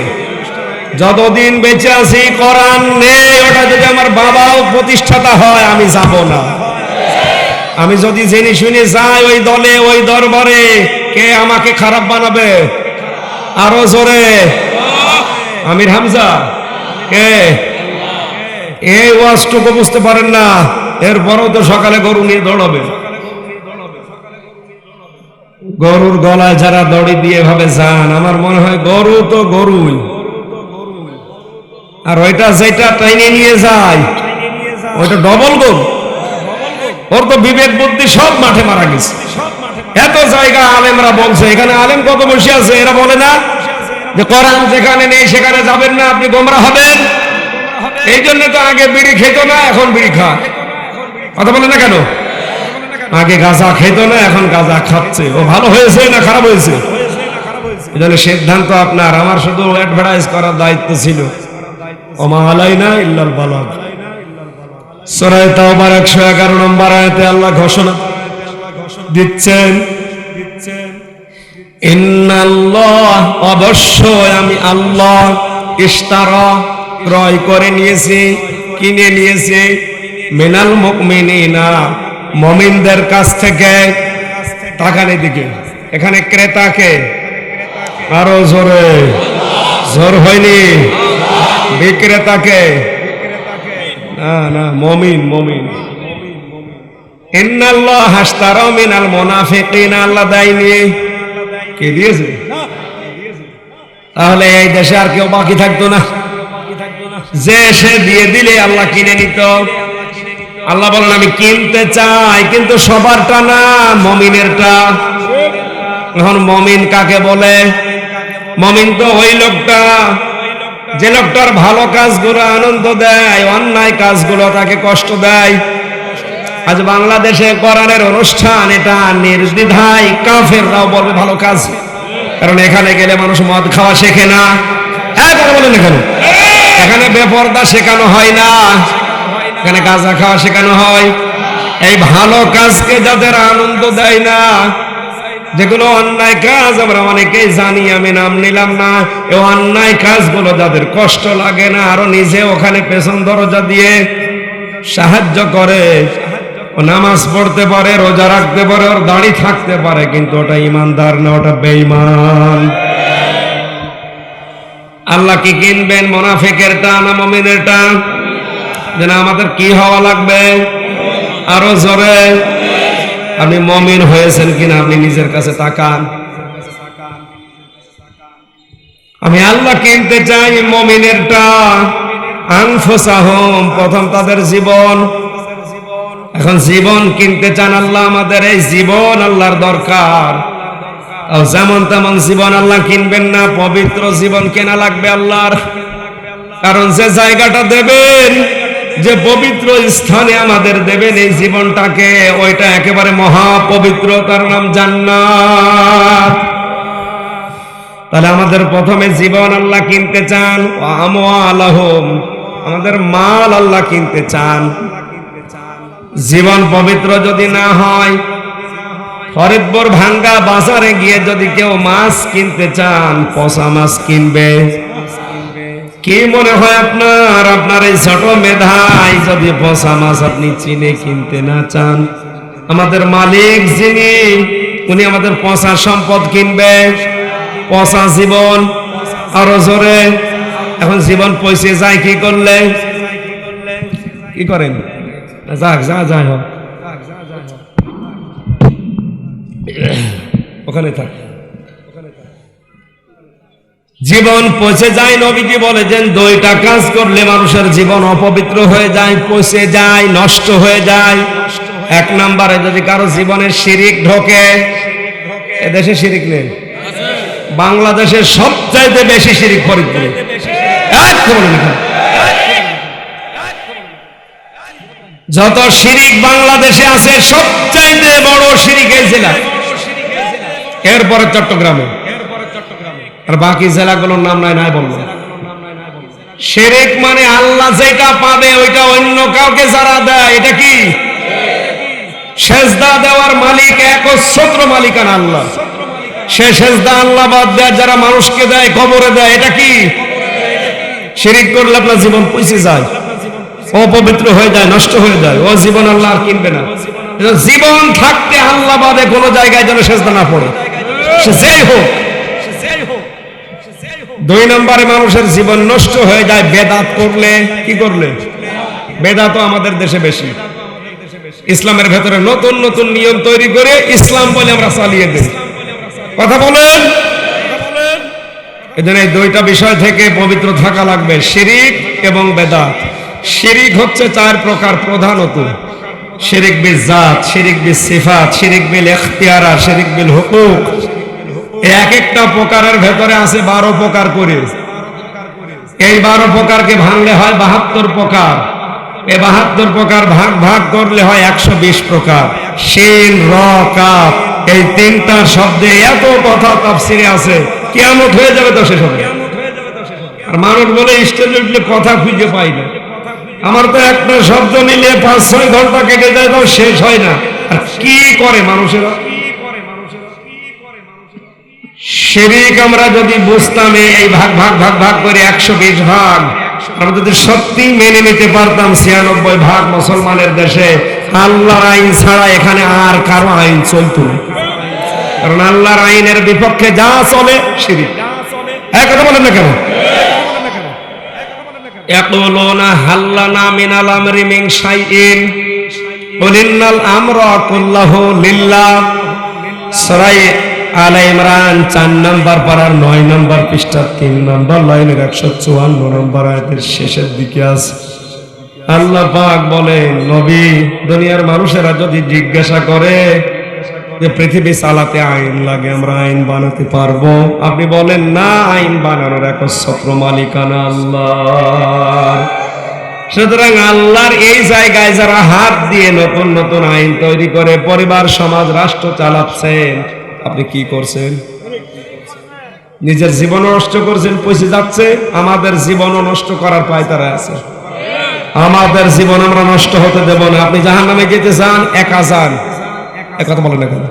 যতদিন বেঁচে আছি কোরআন নেই, ওটা যদি আমার বাবাও প্রতিষ্ঠাতা হয় আমি যাব না। আমি যদি জেনে শুনে যাই ওই দলে, ওই দরবারে, কে আমাকে খারাপ বানাবে? আরো জোরে, আমির হামজা। কে? এই ওয়াজটুকু বুঝতে পারেন না, এরপরও তো সকালে গরু নিয়ে দৌড়াবে। গরুর গলায় যারা দড়ি দিয়ে ভাবে যান, আমার মনে হয় গরু তো গরুই, আর ওইটা যেটা টাইনে নিয়ে যায় ওইটা ডবল গরু। ওর তো বিবেক বুদ্ধি সব মাঠে মারা গেছে। এত জায়গা আলেমরা বলছে, এখানে আলেম কত বসে আছে, এরা বলে না যে কোরআন যেখানে নেই সেখানে যাবেন না, আপনি গোমরা হবেন। এই জন্য তো আগে বিড়ি খেত না, এখন বিড়ি খায়। কথা বলে না কেন? আগে গাঁজা খেত না, এখন গাঁজা খাচ্ছে। ও ভালো হয়েছে না খারাপ হয়েছে? এই জন্য সিদ্ধান্ত আপনার। আমার শুধু অ্যাডভার্টাইজ করার দায়িত্ব ছিল। ওমা আলাইনা ইল্লাল বালাগ। সূরা তাওবার 111 নম্বর আয়াতে আল্লাহ ঘোষণা দিচ্ছেন, ইন্নাল্লাহ, অবশ্যই আমি আল্লাহ, ইশতারা, ক্রয় করে নিয়েছি, কিনে নিয়েছি, মিনাল মুমিনিনা, মুমিনদের কাছ থেকে। তাকান এদিকে, এখানে ক্রেতাকে, আরো জোরে, জোর হয়নি, বিক্রেতাকে না, না, মুমিন, মুমিন। ইন্নাল্লাহ হাশতারা মিনাল মুনাফিকিনা, আল্লাহ দেয়নি। কে দিয়েছে? তাহলে এই দেশে আর কেউ বাকি থাকতো না, যে সে দিয়ে দিলে আল্লাহ কিনে নিত। আল্লাহ বলেন আমি কিনতে চাই, কিন্তু সবারটা না, মমিনেরটা। এখন মমিন কাকে বলে? মমিন তো ওই লোকটা যে লোকটার ভালো কাজগুলো আনন্দ দেয়, অন্যায় কাজগুলো তাকে কষ্ট দেয়। আজ বাংলাদেশে কোরআনের অনুষ্ঠান, এটা নির্দ্বিধায় কাফেররাও বলবে ভালো কাজ, কারণ এখানে গেলে মানুষ মদ খাওয়া শেখে না। কথা বলেন, এখানে বেপরদা শেখানো হয় না, এখানে গাঁজা খাওয়া শেখানো হয়। এই ভালো কাজকে যাদের আনন্দ দেয় না, যেগুলো অন্যায় কাজ আমরা অনেকেই জানি, আমি নাম নিলাম না, এই অন্যায় কাজগুলো যাদের কষ্ট লাগে না, আরো নিজে ওখানে পেছন দরজা দিয়ে সাহায্য করে, ও নামাজ পড়তে পারে, রোজা রাখতে পারে, ওর দাড়ি থাকতে পারে, কিন্তু ওটা ইমানদার না, ওটা বেঈমান। আল্লাহ কি কিনবেন? মুনাফিকেরটা না মুমিনেরটা? যেন আমাদের কি হওয়া লাগবে? আরো জোরে। আপনি মুমিন হয়েছেন কিনা আপনি নিজের কাছে তাকান। আমি আল্লাহ কিনতে চাই মুমিনেরটা, আনফুসাহুম, প্রথম তাদের জীবন। এখন জীবন কিনতে চান আল্লাহ, আমাদের এই জীবন আল্লাহর দরকার। যেমন তেমন জীবন আল্লাহ কিনবেন না, পবিত্র জীবন কেনা লাগবে আল্লাহর। কারণ যে জায়গাটা দেবেন, যে পবিত্র স্থানে আমাদের দেবেন এই জীবনটাকে, ওইটা একেবারে মহাপবিত্র, তার নাম জান্নাত। তাহলে আমাদের প্রথমে জীবন আল্লাহ কিনতে চান, আমওয়ালাহুম, আমাদের মাল আল্লাহ কিনতে চান। জীবন পবিত্র যদি না হয়, ফরিদপুর ভাঙ্গা বাজারে গিয়ে যদি কেউ মাছ কিনতে চান, পচা মাছ কিনবে? কি মনে হয় আপনার? আপনার এই ছোট মেধায় যদি পচা মাছ আপনি চিনে কিনতে না চান, আমাদের মালিক যিনি, উনি আমাদের পচা সম্পদ কিনবে? পচা জীবন। আরো জোরে। এখন জীবন পয়সে যায় কি করলে? কি করেন? যাক, যা যায় হোক, ওখানে থাক। জীবন পচে যায়। নবীজি বলেছেন দুইটা কাজ করলে মানুষের জীবন অপবিত্র হয়ে যায়, পচে যায়, নষ্ট হয়ে যায়। এক নম্বরে যদি কারো জীবনে শিরিক ঢোকে, এদেশে শিরিক নেই, বাংলাদেশে সবচাইতে বেশি শিরিক ফরিদপুরে। যত শিরিক বাংলাদেশে আছে, সবচাইতে বড় শিরিক এই জেলা, এরপরে চট্টগ্রামে, আর বাকি জেলাগুলোর নাম নাই বলবো। শিরিক মানে আল্লাহ যেটা পাবে ওইটা অন্য কাউকে যারা দেয়, এটা কি? সেজদা দেওয়ার মালিক একচ্ছত্র মালিকানা আল্লাহ। সে সেজদা আল্লাহ বাদ দেয় যারা মানুষকে দেয়, কবরে দেয়, এটা কি? শিরিক করলে আপনার জীবন পচে যায়, অপবিত্র হয়ে যায়, নষ্ট হয়ে যায়। ও জীবন আল্লাহ আর কিনবে না। জীবন থাকতে আল্লাহ বাদে কোনো জায়গায় যেন সেজদা না পড়ে, সে যেই হোক। দুই নম্বরে মানুষের জীবন নষ্ট হয়ে যায় বেদাত করলে। কি করলে? বেদাত আমাদের দেশে বেশি। ইসলামের ভেতরে নতুন নতুন নিয়ম তৈরি করে ইসলাম বলে আমরা চালিয়ে দিই। কথা বলেন। এজন্য এই দুইটা বিষয় থেকে পবিত্র থাকা লাগবে, শিরিক এবং বেদাত। শিরিক হচ্ছে চার প্রকার প্রধানত: শিরিক বিল জাত, শিরিক বিল সিফাত, শিরিক বিল ইখতিয়ারাত, শিরিক বিল হুকুক। এক একটা প্রকারের ভেতরে আছে 12 প্রকার করে। এই 12 প্রকারকে ভাঙলে হয় 72 প্রকার। এই 72 প্রকার ভাগ ভাগ করলে হয় 120 প্রকার। শিন, র, কাফ, এই তিনটা শব্দে এত কথা তাফসিরে আছে, কিয়ামত হয়ে যাবে তো শেষ হবে। আর মানুষ বলে স্টেজে উঠলে কথা খুঁজে পাই না। আমার তো একটা শব্দ নিলে 5-6 ঘন্টা কেটে যায়, তাও শেষ হয় না। আর কি করে মানুষেরা? শিরিক আমরা যদি বুঝতাম এই ভাগ ভাগ ভাগ ভাগ করে 120 ভাগ, আমরা যদি সত্যি মেনে নিতে পারতাম 96 ভাগ মুসলমানের দেশে আল্লাহর আইন ছাড়া এখানে আর কারো আইন চলতো না। কারণ আল্লাহর আইনের বিপক্ষে যা চলে শিরিক। এক কথা বলেন না কেন? ইয়াকুলুনা হাল্লানা মিনাল আমরি মিন শাইইন কুলিন্নাল আমরা কুল্লাহু লিল্লাহ। সূরা আলে ইমরান 4 নম্বর পারার 9 নম্বর পৃষ্ঠা 3 নম্বর লাইনের 154 নম্বর আয়াতের শেষের দিকে আছে। আল্লাহ পাক বলেন, নবী, দুনিয়ার মানুষেরা যদি জিজ্ঞাসা করে যে পৃথিবী চালাতে আইন লাগে, আমরা আইন বানাতে পারবো? আপনি বলেন না, আইন বানানোর একচ্ছত্র মালিকানা আল্লাহর। সুতরাং আল্লাহর এই জায়গায় যারা হাত দিয়ে নতুন নতুন আইন তৈরি করে পরিবার, সমাজ, রাষ্ট্র চালাচ্ছেন, আপনি কি করছেন? নিজের জীবন নষ্ট করছেন, পয়সা যাচ্ছে। আমাদের জীবনও নষ্ট করার পায়তারা আছে। আমাদের জীবন আমরা নষ্ট হতে দেব না। আপনি জাহান্নামে যেতে চান, একা যান। এক কথা বলেন না কেন?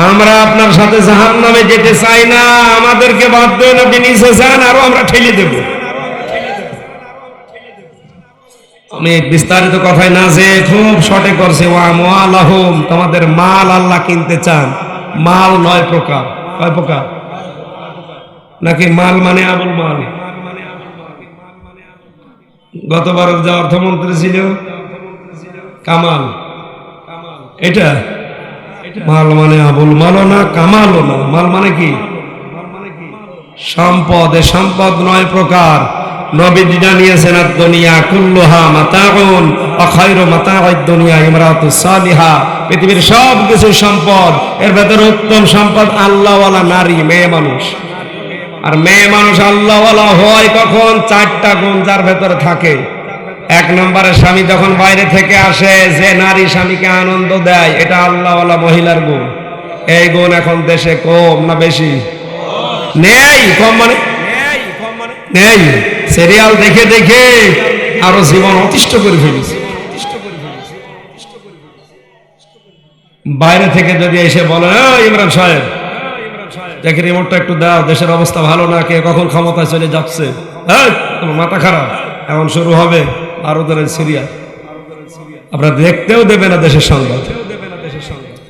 আমরা আপনার সাথে জাহান্নামে যেতে চাই না। আমাদেরকে বাধ্য হয়ে আপনি নিচে যান, আরো আমরা ঠেলে দেব। আমি বিস্তারিত কথায় না যে খুব শর্টে করছে, ওয়া মুআলাহুম, তোমাদের মাল আল্লাহ কিনতে চান। মাল 9 প্রকার। কয় প্রকার? নাকি মাল মানে আবুল মাল? গতবার যে অর্থমন্ত্রী ছিল কামাল, এটা মাল মানে আবুল মালও না, কামালও না। মাল মানে কি? সম্পদ। সম্পদ 9 প্রকার। নবীজি জানিয়েছেন, দুনিয়া কুল্লুহা মাতাউন ওয়া খায়রু মাতাউদ দুনিয়া ইমরাতুস সালিহা। পৃথিবীর সব কিছু সম্পদ, এর ভেতরে উত্তম সম্পদ আল্লাহওয়ালা নারী, মেয়ে মানুষ। আর মেয়ে মানুষ আল্লাহওয়ালা হয় কখন? 4টা গুণ যার ভেতরে থাকে। 1 নম্বরে স্বামী যখন বাইরে থেকে আসে, যে নারী স্বামীকে আনন্দ দেয়, এটা আল্লাহওয়ালা মহিলার গুণ। এই গুণ এখন দেশে কম না বেশি? নেই। কম মানে নেই। সিরিয়াল দেখে দেখে আরো জীবন অতিষ্ঠ করে ফেলেছে। বাইরে থেকে যদি এসে বলে, ইমরান সাহেব, দেখি রিমোটটা একটু দাও, দেশের অবস্থা ভালো না, কে কখন ক্ষমতায় চলে যাচ্ছে, তোমার মাথা খারাপ, এখন শুরু হবে আরো ধরেন সিরিয়াল। আপনারা দেখতেও দেবে না দেশের সংবাদ।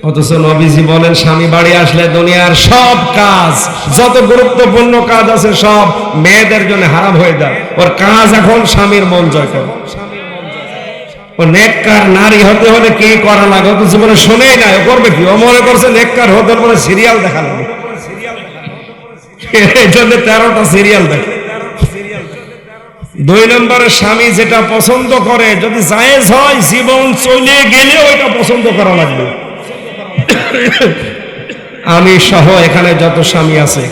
অথচ নবীজি বলেন, স্বামী বাড়ি আসলে দুনিয়ার সব কাজ, যত গুরুত্বপূর্ণ কাজ আছে, সব মেয়েদের জন্য হারাম হয়ে যায়। ওর কাজ এখন স্বামীর মন জয় করে। ও নেককার নারী হতে হলে কি করা লাগে, অথচ জীবনে শোনেই না। ও করবে কি? ও মনে করছে নেককার হতে হলে সিরিয়াল দেখা লাগে। এই জন্য 13টা সিরিয়াল দেখে। 2 নম্বরে স্বামী যেটা পছন্দ করে, যদি জায়েজ হয়, জীবন চলে গেলে ওইটা পছন্দ করা লাগবে। আমি সহ এখানে যত স্বামী আছে,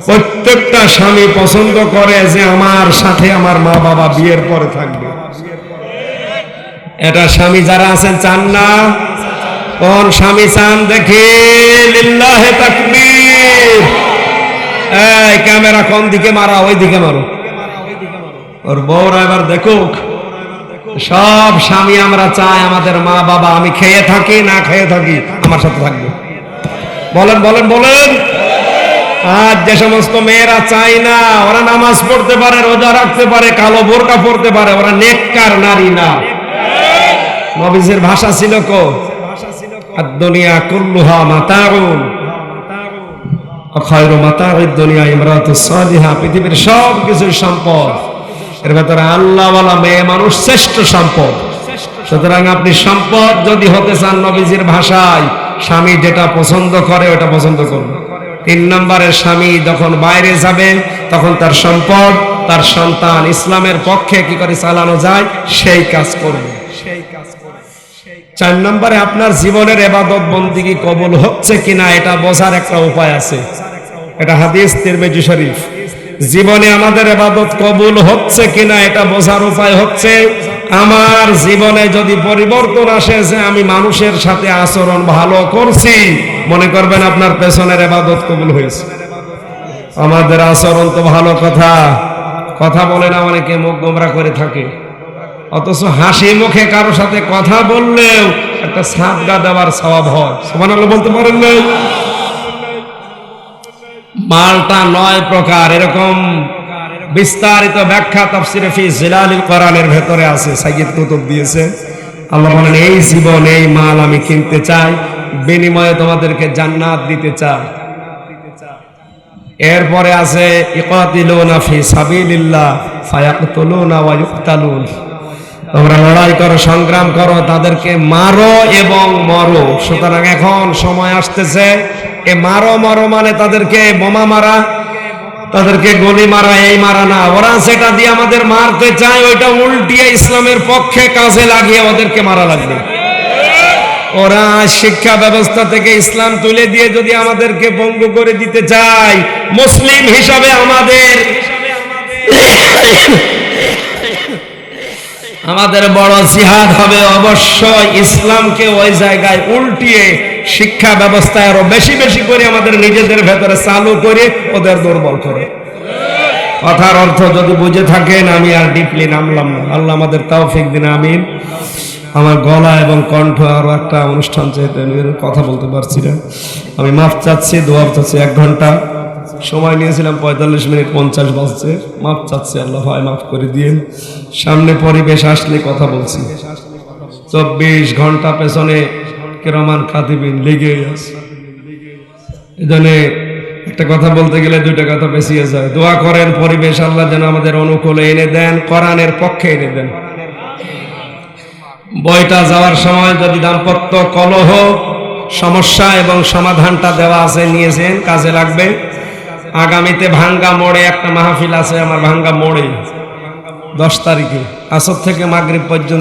প্রত্যেকটা স্বামী পছন্দ করে যে আমার সাথে আমার মা বাবা বিয়ের পরে থাকবে। এটা স্বামী যারা আছেন চান না? কোন স্বামী চান দেখি? লিল্লাহে তাকবীর। এই ক্যামেরা কোন দিকে মারা? ওই দিকে মারো। ওর বউরা এবার দেখুক। সব স্বামী আমরা চাই আমাদের মা বাবা, আমি খেয়ে থাকি না খেয়ে থাকি, আমার সাথে থাকবে। বলেন বলেন বলেন। আজ যে সমস্ত মেয়েরা চাই না, ওরা নামাজ পড়তে পারে, রোজা রাখতে পারে, কালো বোরকা পড়তে পারে, ওরা নেককার নারী না। নবীজির ভাষা ছিল কো, আদ-দুনিয়া কুল্লুহা মাতাউন ওয়া খায়রু মাতাউদ দুনিয়া ইমরাতুস সালিহা। পৃথিবীর সব কিছু সম্পদ, এর ভেতরে আল্লাহওয়ালা মেয়ে মানুষ শ্রেষ্ঠ সম্পদ। সুতরাং আপনি সম্পদ যদি হতে চান, নবীজির ভাষায় স্বামী যেটা পছন্দ করে ওটা পছন্দ করবে। 3 নম্বরে স্বামী যখন বাইরে যাবে, তখন তার সম্পদ, তার সন্তান ইসলামের পক্ষে কি করে চালানো যায় সেই কাজ করবে। 4 নম্বরে আপনার জীবনের ইবাদত বন্দেগী কবুল হচ্ছে কিনা এটা বোঝার একটা উপায় আছে। এটা হাদিস তিরমিজি শরীফ। জীবনে আমাদের ইবাদত কবুল হচ্ছে কিনা এটা বোঝার উপায় হচ্ছে, আমার জীবনে যদি পরিবর্তন আসে, যে আমি মানুষের সাথে আচরণ ভালো করছি, মনে করবেন আপনার পেছনের ইবাদত কবুল হয়েছে। আমাদের আচরণ তো ভালো, কথা বলে না, অনেকে মুখ গোমরা করে থাকে। অথচ হাসি মুখে কারো সাথে কথা বললেও একটা সাদগা দেওয়ার সওয়াব হয়। সুবহানাল্লাহ বলতে পারেন না? মালটা 9 প্রকার। এরকম বিস্তারিত ব্যাখ্যা তাফসিরে ফি জিলালিল কোরআনের ভেতরে আছে, সাইয়্যিদ কুতুব দিয়েছে। আল্লাহ বলেন, এই জীবন, এই মাল আমি কিনতে চাই, বিনিময়ে তোমাদেরকে জান্নাত দিতে চাই। এরপরে আছে ইকাতিলুনা ফি সাবিলিল্লাহ ফায়াকতুলুনা ওয়া ইউকতালুন। তোমরা লড়াই করো, সংগ্রাম করো, তাদেরকে মারো এবং মরো। সুতরাং এখন সময় আসতেছে, এ মারো মরো মানে তাদেরকে বোমা মারা, তাদেরকে গলি মারা, এই মারা না। ওরা সেটা দিয়ে আমাদের মারতে চায়, ওইটা উল্টিয়ে ইসলামের পক্ষে কাজে লাগিয়ে ওদেরকে মারা লাগবে। ওরা শিক্ষা ব্যবস্থা থেকে ইসলাম তুলে দিয়ে যদি আমাদেরকে পঙ্গু করে দিতে চায়, মুসলিম হিসাবে আমাদের বড় জিহাদ হবে অবশ্যই ইসলামকে ওই জায়গায় উল্টিয়ে শিক্ষা ব্যবস্থায় আরো বেশি বেশি করে আমাদের নিজেদের ভেতরে চালু করে ওদের দুর্বল করে। কথার অর্থ যদি বুঝে থাকেন, আমি আর ডিপলি নামলাম না। আল্লাহ আমাদের তৌফিক দিন, আমিন। আমার গলা এবং কণ্ঠ আরো একটা অনুষ্ঠান চাইতে কথা বলতে পারছি না, আমি মাফ চাচ্ছি, দোয়া চাচ্ছি। 1 ঘন্টা সময় নিয়েছিলাম, 45 মিনিট 50 বাজছে। মাফ চাচ্ছি, আল্লাহ হয় মাফ করে দিয়ে। সামনে পরিবেশ আসলে কথা বলছি। 24 ঘন্টা পেছনে কিরামান কাতিবিন লেগে আছে। এজন্য একটা কথা বলতে গেলে 2টা কথা পেছিয়ে যায়। দোয়া করেন পরিবেশ আল্লাহ যেন আমাদের অনুকূলে এনে দেন, কোরআনের পক্ষে এনে দেন। বইটা যাওয়ার সময় যদি দাম্পত্য কলহ সমস্যা এবং সমাধানটা দেওয়া আছে, নিয়েছেন, কাজে লাগবে। আগামীতে ভাঙ্গা মোড়ে একটা মাহফিল আছে, আমার ভাঙ্গা মোড়ে 10 তারিখে আসর থেকে মাগরিব পর্যন্ত।